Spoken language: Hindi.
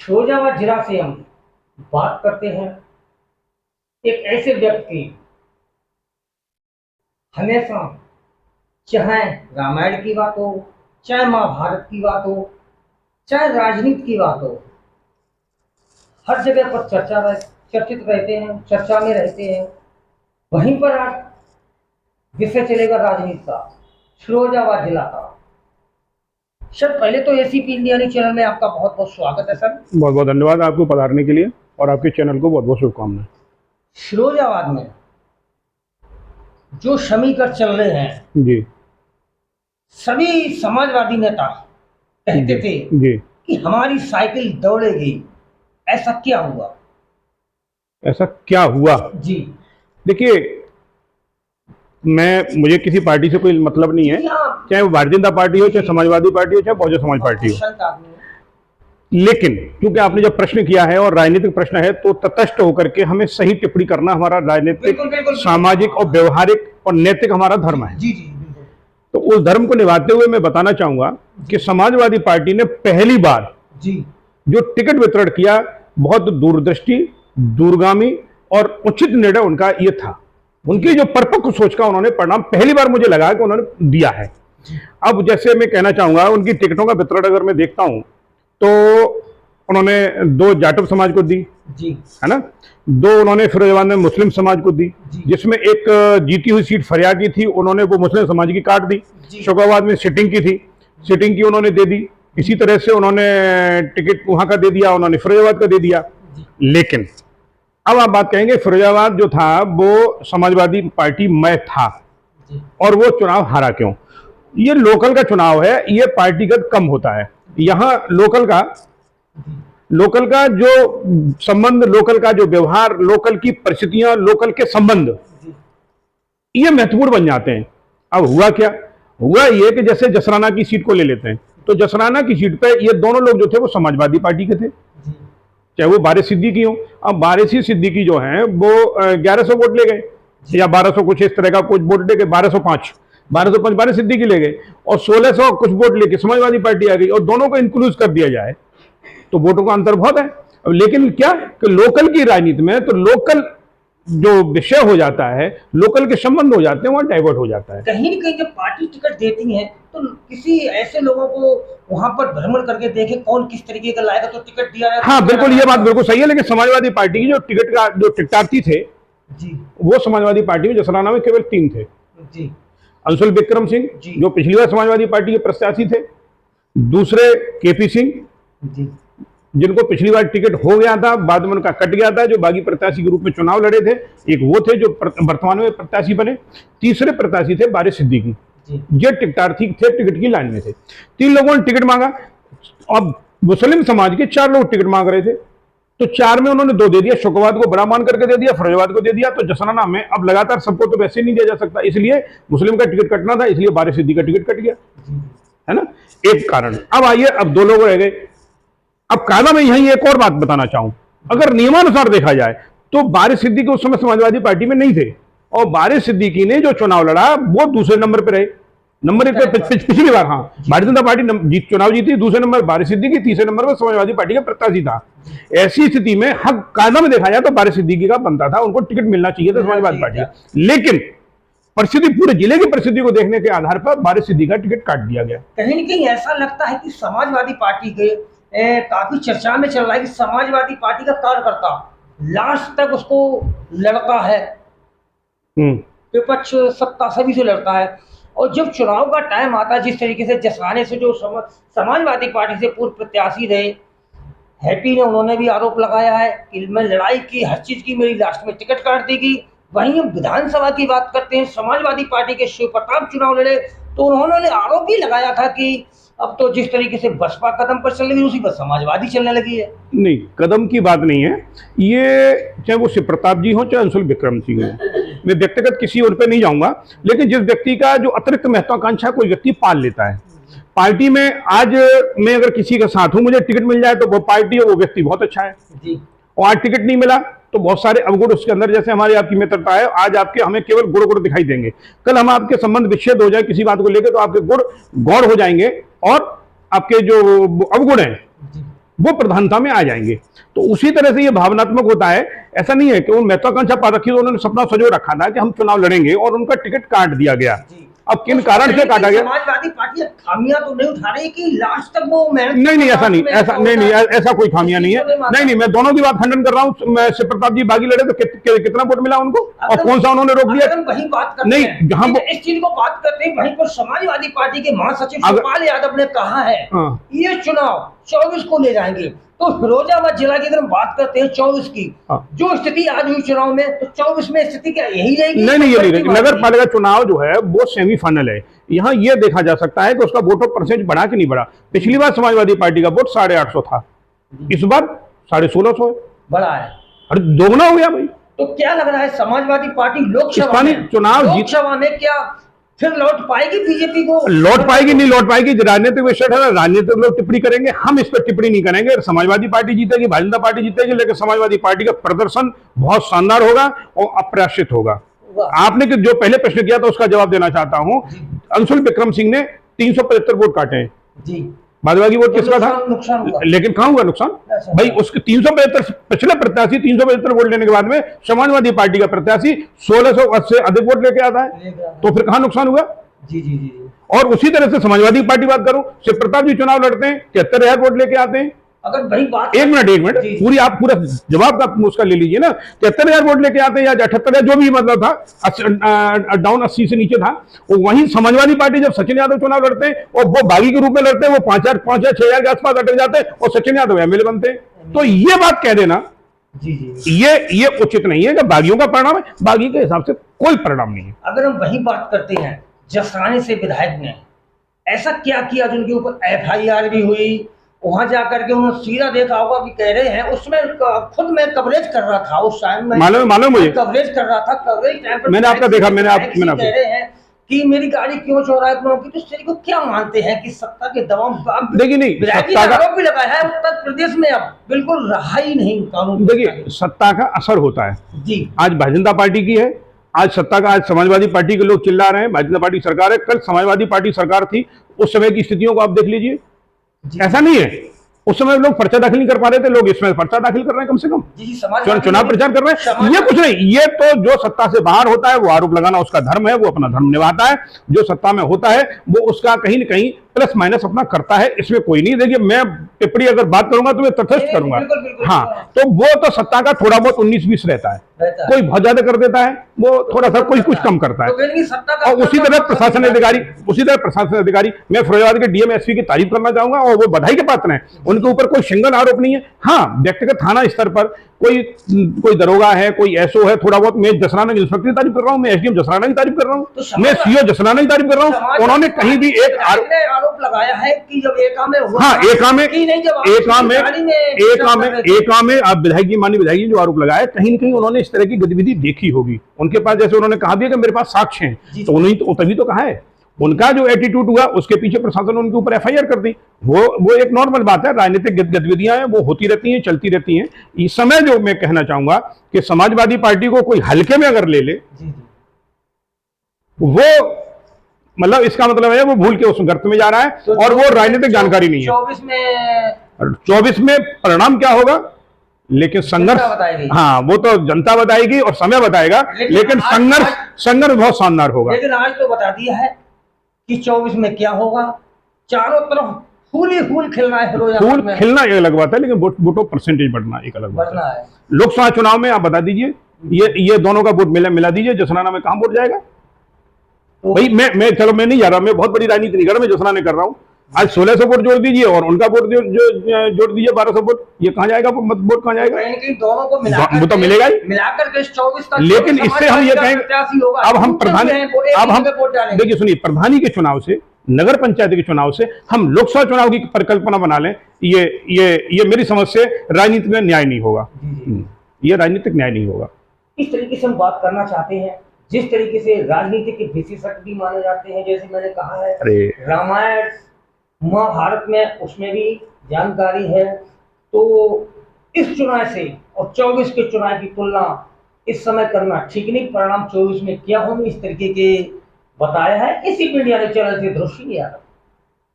फिरोजाबाद जिला से हम बात करते हैं एक ऐसे व्यक्ति की, हमेशा चाहे रामायण की बात हो, चाहे महाभारत की बात हो, चाहे राजनीति की बात हो, हर जगह पर चर्चित रहते हैं, चर्चा में रहते हैं। वहीं पर आज विषय चलेगा राजनीति का, फिरोजाबाद जिला का। सर, पहले तो एसीपी इंडिया न्यूज़ चैनल में आपका बहुत बहुत स्वागत है सर। बहुत बहुत धन्यवाद आपको पधारने के लिए और आपके चैनल को बहुत बहुत शुभकामनाएं। फिरोजाबाद में जो समीकरण चल रहे हैं जी, सभी समाजवादी नेता कहते थे जी, कि हमारी साइकिल दौड़ेगी। ऐसा क्या हुआ? ऐसा क्या हुआ? जी, देखिए, मुझे किसी पार्टी से कोई मतलब नहीं है, हाँ, चाहे वो भारतीय जनता पार्टी हो, चाहे समाजवादी पार्टी हो, चाहे बहुजन समाज पार्टी हो। संत आदमी है। लेकिन क्योंकि आपने जब प्रश्न किया है और राजनीतिक प्रश्न है, तो तटस्थ होकर के हमें सही टिप्पणी करना हमारा राजनीतिक, बिल्कुल, बिल्कुल, सामाजिक और व्यवहारिक और नैतिक हमारा धर्म है। जी जी बिल्कुल। तो उस धर्म को निभाते हुए मैं बताना चाहूंगा कि समाजवादी पार्टी ने पहली बार जी जो टिकट वितरण किया, बहुत दूरदृष्टि, दूरगामी और उचित निर्णय उनका ये था। उनकी जो परिपक्व सोच का उन्होंने परिणाम पहली बार मुझे लगा कि उन्होंने दिया है। अब जैसे मैं कहना चाहूंगा, उनकी टिकटों का वितरण अगर मैं देखता हूं तो उन्होंने 2 जाटव समाज को दी, जी, है ना, 2 उन्होंने फिरोजाबाद में मुस्लिम समाज को दी, जिसमें एक जीती हुई सीट फरिया की थी, उन्होंने वो मुस्लिम समाज की काट दी। शोकाबाद में सिटिंग की थी, सिटिंग की उन्होंने दे दी। इसी तरह से उन्होंने टिकट वहां का दे दिया, उन्होंने फिरोजाबाद का दे दिया। लेकिन अब आप बात कहेंगे फिरोजाबाद जो था वो समाजवादी पार्टी में था और वो चुनाव हारा क्यों? ये लोकल का चुनाव है, ये पार्टीगत कम होता है। यहाँ लोकल का जो संबंध, लोकल का जो व्यवहार, लोकल की परिस्थितियां, लोकल के संबंध, ये महत्वपूर्ण बन जाते हैं। अब हुआ क्या? हुआ ये कि जैसे जसराना की सीट को ले लेते हैं, तो जसराना की सीट पे ये दोनों लोग जो थे वो समाजवादी पार्टी के थे, चाहे वो बारिश सिद्दीकी हो। अब बारिश सिद्दीकी जो है वो 1100 वोट ले गए या 1200 कुछ इस तरह का कुछ वोट ले गए, 1205 बारिश सिद्दीकी ले गए और 1600 कुछ वोट लेके समाजवादी पार्टी आ गई। और दोनों को इंक्लूड कर दिया जाए तो वोटों का अंतर बहुत है। अब लेकिन क्या कि लोकल की राजनीति में तो लोकल जो विषय हो जाता है, लोकल के संबंध हो जाते हैं, वहां डाइवर्ट हो जाता है। कहीं न कहीं जब पार्टी टिकट देती है तो किसी ऐसे लोगों को वहां पर भ्रमण करके देखे कौन किस तरीके का लाएगा तो टिकट दिया जाए। हाँ बिल्कुल, ये बात बिल्कुल सही है। लेकिन समाजवादी पार्टी की जो टिकटार्थी थे जी, वो समाजवादी पार्टी में जसराना में केवल 3 थे। जी, अंशुल विक्रम सिंह जो पिछली बार समाजवादी पार्टी के प्रत्याशी थे, दूसरे केपी सिंह जी, जिनको पिछली बार टिकट हो गया था, बाद में उनका कट गया था, जो बागी प्रत्याशी के रूप में चुनाव लड़े थे, एक वो थे जो वर्तमान में प्रत्याशी बने। तीसरे प्रत्याशी थे बारिश सिद्दीकी, ये टिकटार्थी थे, टिकट की लाइन में थे। 3 लोगों ने टिकट मांगा। अब मुस्लिम समाज के 4 लोग टिकट मांग रहे थे, तो 4 में उन्होंने 2 दे दिया, शोकाबाद को बड़ा मान करके दे दिया, फिरोजाबाद को दे दिया। तो जसराना में अब लगातार सबको तो वैसे नहीं दिया जा सकता, इसलिए मुस्लिम का टिकट कटना था, इसलिए बारिश सिद्दीकी का टिकट कट गया, है ना, एक कारण। अब आइए, अब 2 लोग रह गए। अब कायदा में यही एक और बात बताना चाहूं, अगर नियमानुसार देखा जाए तो बारिश सिद्दीकी उस समय समाजवादी पार्टी में नहीं थे और बारिश सिद्दीकी ने जो चुनाव लड़ा वो दूसरे नंबर पर रहे, नंबर 1 पे पिछली बार। हाँ, भारतीय जनता पार्टी चुनाव जीती, दूसरे नंबर बारिश सिद्दीकी, तीसरे नंबर पर समाजवादी पार्टी का प्रत्याशी था। ऐसी स्थिति में हक कायदा में देखा जाए तो बारिश सिद्दीकी का बनता था, उनको टिकट मिलना चाहिए था समाजवादी पार्टी। लेकिन परिस्थिति, पूरे जिले की परिस्थिति को देखने के आधार पर बारिश सिद्दीकी का टिकट काट दिया गया। कहीं न कहीं ऐसा लगता है कि समाजवादी पार्टी के काफी चर्चा में चल रहा है कि समाजवादी पार्टी का कार्यकर्ता लास्ट तक उसको लड़ता है, विपक्ष सत्ता सभी से लड़ता है। और जब चुनाव का टाइम आता है, जिस तरीके से जसराने से जो समाजवादी पार्टी से पूर्व प्रत्याशी रहे हैप्पी ने, उन्होंने भी आरोप लगाया है कि मैं लड़ाई की, हर चीज की, मेरी लास्ट में टिकट काट दी गई। वहीं हम विधानसभा की बात करते हैं, समाजवादी पार्टी के शिव प्रताप चुनाव लड़े तो उन्होंने आरोप भी लगाया था कि अब तो जिस तरीके से बसपा कदम पर चल रही है उसी पर समाजवादी चलने लगी है। नहीं, कदम की बात नहीं है ये, चाहे वो शिव प्रताप जी हो चाहे अंशुल विक्रम सिंह हो, मैं व्यक्तिगत किसी और पे नहीं जाऊंगा। लेकिन जिस व्यक्ति का जो अतिरिक्त महत्वाकांक्षा कोई व्यक्ति पाल लेता है पार्टी में, आज मैं अगर किसी के साथ हूं, मुझे टिकट मिल जाए तो वो पार्टी और वो व्यक्ति बहुत अच्छा है जी, और आज टिकट नहीं मिला तो बहुत सारे अवगुण उसके अंदर, जैसे हमारी आपकी मित्रता है, आज आपके हमें केवल गुण दिखाई देंगे, कल हम आपके संबंध विच्छेद हो जाए किसी बात को लेकर तो आपके गुण गौर हो जाएंगे और आपके जो अवगुण हैं वो प्रधानता में आ जाएंगे। तो उसी तरह से ये भावनात्मक होता है। ऐसा नहीं है कि वो महत्वाकांक्षा पा रखी, तो उन्होंने सपना सजो रखा था कि हम चुनाव लड़ेंगे और उनका टिकट काट दिया गया। अब किन कारण से काटा गया? समाजवादी पार्टी खामियां तो नहीं उठा रही कि लास्ट तक वो नहीं, ऐसा नहीं, ऐसा कोई खामियां नहीं है। नहीं, मैं दोनों की बात खंडन कर रहा हूँ। मैं शिव प्रताप जी बागी लड़े तो कितना वोट मिला उनको और कौन सा उन्होंने रोक दिया? वही बात करते नहीं, हैं, जहां इस चीज को बात करते हैं, वहीं पर समाजवादी पार्टी के महासचिव शिवपाल यादव ने कहा है ये चुनाव 24 को ले जाएंगे। तो फिरोजाबाद जिला की अगर हम बात करते हैं 24 की, जो स्थिति आज हुई चुनाव में, तो 24 में स्थिति क्या यही रहेगी? नहीं, ये नहीं रहेगी। नगर पालिका चुनाव जो है वो सेमीफाइनल है। यहाँ ये देखा जा सकता है कि उसका वोट ऑफ परसेंटेज बढ़ा कि नहीं बढ़ा। पिछली बार समाजवादी पार्टी का वोट 850 था, इस बार 1650 बढ़ा है। अरे दोगुना हो गया भाई। तो क्या लग रहा है समाजवादी पार्टी लोकसभा में क्या फिर लौट पाएगी? बीजेपी को लौट पाएगी? नहीं लौट पाएगी। राजनीतिक विषय है, राजनीतिक लोग टिप्पणी करेंगे, हम इस पर टिप्पणी नहीं करेंगे। समाजवादी पार्टी जीतेगी, भारतीय जनता पार्टी जीतेगी, लेकिन समाजवादी पार्टी का प्रदर्शन बहुत शानदार होगा और अप्रत्याशित होगा। आपने जो पहले प्रश्न किया था उसका जवाब देना चाहता हूं। अंशुल विक्रम सिंह ने 375 वोट काटे हैं जी। भाजपा की वोट किसका था? नुकसान हुआ। लेकिन कहां हुआ नुकसान भाई? उसके 375 पिछले प्रत्याशी 375 वोट लेने के बाद में समाजवादी पार्टी का प्रत्याशी 1600 से अधिक वोट लेके आता है, तो फिर कहां नुकसान हुआ? जी। और उसी तरह से समाजवादी पार्टी बात करूं, शिव प्रताप जी चुनाव लड़ते हैं, 73,000 वोट लेके आते हैं। अगर वही बात एक मिनट पूरी आप पूरा जवाब का उसका ले लीजिए ना। 73,000 वोट लेके आते हैं या 78,000 जो भी मतलब था, डाउन 80 से नीचे था। वहीं समाजवादी पार्टी जब सचिन यादव चुनाव लड़ते हैं और वो बागी के रूप में लड़ते हैं, वो 5,000 या 6,000 के आसपास अटक जाते हैं और सचिन यादव एमएलए बनते हैं। तो ये बात कह देना ये उचित नहीं है कि बागियों का परिणाम है। बागी के हिसाब से कोई परिणाम नहीं है। अगर हम वही बात करते हैं, जसरानी से विधायक ने ऐसा क्या किया जिनके ऊपर FIR भी हुई? वहां जाकर के उन्होंने सीधा देखा होगा कि कह रहे हैं, उसमें खुद मैं कवरेज कर रहा था उस टाइम में, मालूम मुझे कवरेज कर रहा था। कवरेज टाइम पर मैंने आपका देखा, मैंने कह रहे हैं कि मेरी गाड़ी क्यों चोरा है की? तो इस को क्या मानते हैं कि सत्ता के दबाव? देखिए नहीं, सत्ता का आरोप भी लगाया है उत्तर प्रदेश में, अब बिल्कुल रहा ही नहीं कानून। देखिए सत्ता का असर होता है जी। आज भारतीय जनता पार्टी की है, आज सत्ता का, आज समाजवादी पार्टी के लोग चिल्ला रहे हैं भारतीय जनता पार्टी सरकार है। कल समाजवादी पार्टी सरकार थी, उस समय की स्थितियों को आप देख लीजिए। ऐसा नहीं है उस समय लोग पर्चा दाखिल नहीं कर पा रहे थे, लोग इसमें पर्चा दाखिल कर रहे हैं, कम से कम चुनाव प्रचार कर रहे हैं। ये कुछ नहीं, ये तो जो सत्ता से बाहर होता है वो आरोप लगाना उसका धर्म है, वो अपना धर्म निभाता है। जो सत्ता में होता है वो उसका कहीं न कहीं प्लस माइनस अपना करता है, इसमें कोई नहीं। देखिए मैं टिप्पणी अगर बात करूंगा तो मैं तटस्थ करूंगा। हाँ, तो वो तो सत्ता का थोड़ा बहुत 19-20 रहता है। कोई बहुत ज्यादा कर देता है, वो थोड़ा सा कुछ कुछ कम करता है। और उसी तरह प्रशासन अधिकारी, मैं फिरोजाबाद के डीएम एसपी की तारीफ करना चाहूंगा और वो बधाई के पात्र हैं। उनके ऊपर कोई सिंगल आरोप नहीं है। हाँ, व्यक्तिगत थाना स्तर पर कोई दरोगा है, कोई एसओ है, थोड़ा बहुत। मैं जसराना की इंस्पेक्टर की तारीफ कर रहा हूँ, मैं एसडीएम जसराना की तारीफ कर रहा हूँ, मैं सीओ जसराना की तारीफ कर रहा हूँ। उन्होंने कहीं भी एक आरोप लगाया है कि जब एका में हुआ, हाँ एका में आप विधायक जी, माननीय विधायक जी जो आरोप लगाया, कहीं न कहीं उन्होंने इस तरह की गतिविधि देखी होगी। उनके पास, जैसे उन्होंने कहा भी कि मेरे पास साक्ष्य हैं, तो उन्होंने तो तभी तो कहा है। उनका जो एटीट्यूड हुआ उसके पीछे प्रशासन ने उनके ऊपर FIR कर दी। वो एक नॉर्मल बात है, राजनीतिक गतिविधियां हैं, वो होती रहती हैं, चलती रहती हैं। इस समय जो मैं कहना चाहूंगा कि समाजवादी पार्टी को कोई हल्के में अगर ले ले, वो मतलब इसका मतलब है वो भूल के उस गर्त में जा रहा है और वो राजनीतिक जानकारी नहीं है। 24 में परिणाम क्या होगा, लेकिन संघर्ष, हाँ वो तो जनता बताएगी और समय बताएगा, लेकिन संघर्ष बहुत शानदार होगा। लेकिन आज तो बता दिया है कि 24 में क्या होगा। चारों तरफ फूल ही फूल खिलना है। फूल खिलना एक अलग बात है, लेकिन वोटों परसेंटेज बढ़ना एक अलग बात है। लोकसभा चुनाव में आप बता दीजिए, ये दोनों का वोट मिला दीजिए। जसराना में कहां वोट जाएगा? तो भाई मैं चलो मैं नहीं जा रहा, मैं बहुत बड़ी राजनीति नहीं कर रहा, मैं जसराना कर रहा हूँ। आज 1600 वोट जोड़ दीजिए और उनका वोट जो जोड़ दीजिए 1200 वोट, ये कहां जाएगा? वोट कहां जाएगा? दोनों को वो तो मिलेगा ही, मिलाकर के 24 का। लेकिन इससे हम ये कहेंगे, अब हम देखिए सुनिए, प्रधानी के चुनाव से, नगर पंचायत के चुनाव से हम लोकसभा चुनाव की परिकल्पना बना लें, ये मेरी समझ से राजनीति में न्याय नहीं होगा। ये राजनीतिक न्याय नहीं होगा। इस तरीके से हम बात करना चाहते हैं, जिस तरीके से राजनीति के विशेषज्ञ भी माने जाते हैं, जैसे मैंने कहा है रामायण महाभारत में उसमें भी जानकारी है। तो इस चुनाव से और 24 के चुनाव की तुलना इस समय करना ठीक नहीं। परिणाम 24 में क्या होंगे, इस तरीके के बताया है इसी मीडिया ने चैनल से ध्रुव सिंह यादव।